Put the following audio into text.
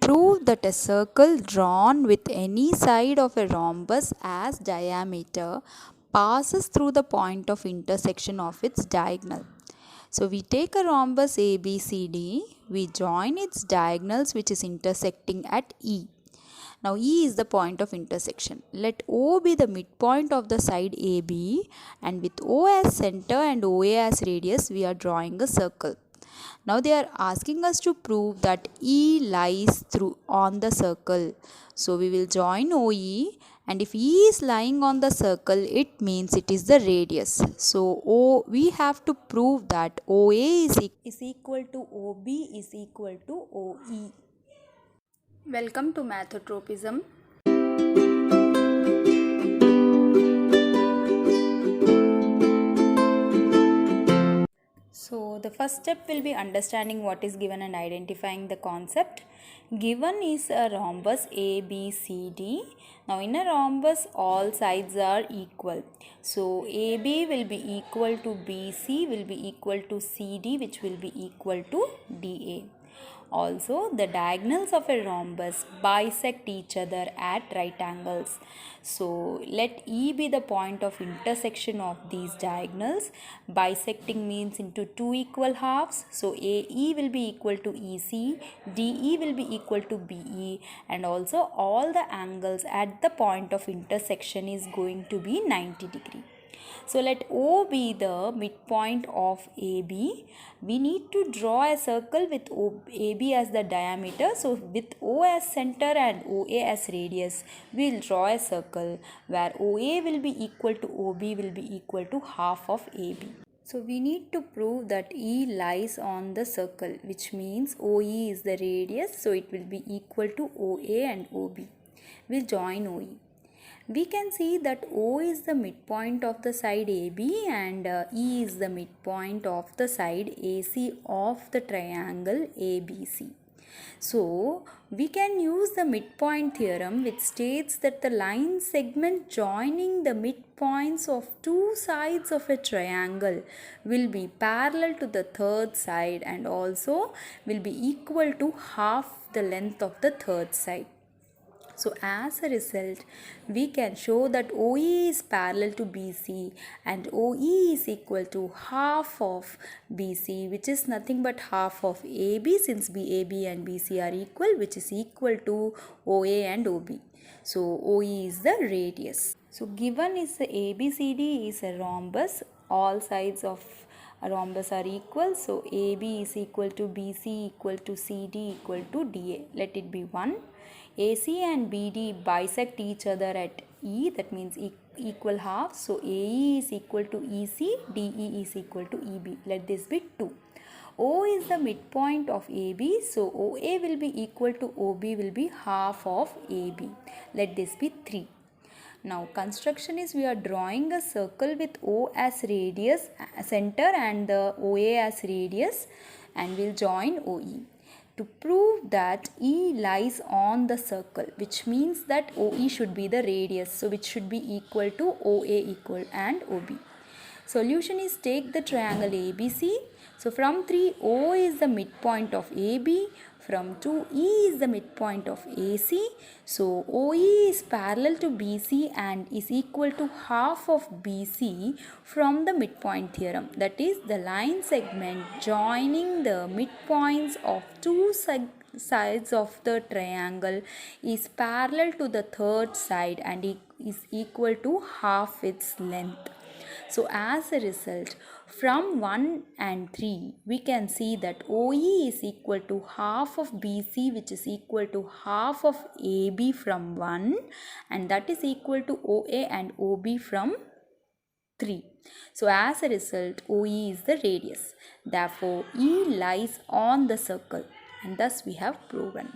Prove that a circle drawn with any side of a rhombus as diameter passes through the point of intersection of its diagonal. So we take a rhombus ABCD, we join its diagonals which is intersecting at E. Now E is the point of intersection. Let O be the midpoint of the side AB, and with O as center and OA as radius we are drawing a circle. Now they are asking us to prove that E lies through on the circle. So we will join OE, and if E is lying on the circle, it means it is the radius. So we have to prove that OA is equal to OB is equal to OE. Welcome to Mathotropism. So the first step will be understanding what is given and identifying the concept. Given is a rhombus ABCD. Now in a rhombus all sides are equal. So AB will be equal to BC will be equal to CD, which will be equal to DA. Also, the diagonals of a rhombus bisect each other at right angles. So, let E be the point of intersection of these diagonals. Bisecting means into two equal halves. So, AE will be equal to EC, DE will be equal to BE, and also all the angles at the point of intersection is going to be 90 degree. So let O be the midpoint of AB. We need to draw a circle with AB as the diameter. So with O as center and OA as radius, we will draw a circle where OA will be equal to OB will be equal to half of AB. So we need to prove that E lies on the circle, which means OE is the radius, so it will be equal to OA and OB. We'll join OE. We can see that O is the midpoint of the side AB and E is the midpoint of the side AC of the triangle ABC. So, we can use the midpoint theorem, which states that the line segment joining the midpoints of two sides of a triangle will be parallel to the third side and also will be equal to half the length of the third side. So as a result, we can show that OE is parallel to BC and OE is equal to half of BC, which is nothing but half of AB, since BAB and BC are equal, which is equal to OA and OB. So OE is the radius. So given is the ABCD is a rhombus. All sides of a rhombus are equal. So AB is equal to BC equal to CD equal to DA. Let it be 1. AC and BD bisect each other at E, that means equal half. So AE is equal to EC, DE is equal to EB. Let this be 2. O is the midpoint of AB, so OA will be equal to OB will be half of AB. Let this be 3. Now construction is we are drawing a circle with O as radius center and the OA as radius, and we'll join OE. To prove that E lies on the circle, which means that OE should be the radius, so which should be equal to OA equal and OB. Solution is take the triangle ABC. So from 3, O is the midpoint of AB. From 2, E is the midpoint of AC. So OE is parallel to BC and is equal to half of BC from the midpoint theorem. That is, the line segment joining the midpoints of two sides of the triangle is parallel to the third side and is equal to half its length. So as a result, from 1 and 3, we can see that OE is equal to half of BC, which is equal to half of AB from 1, and that is equal to OA and OB from 3. So as a result, OE is the radius. Therefore, E lies on the circle, and thus we have proven.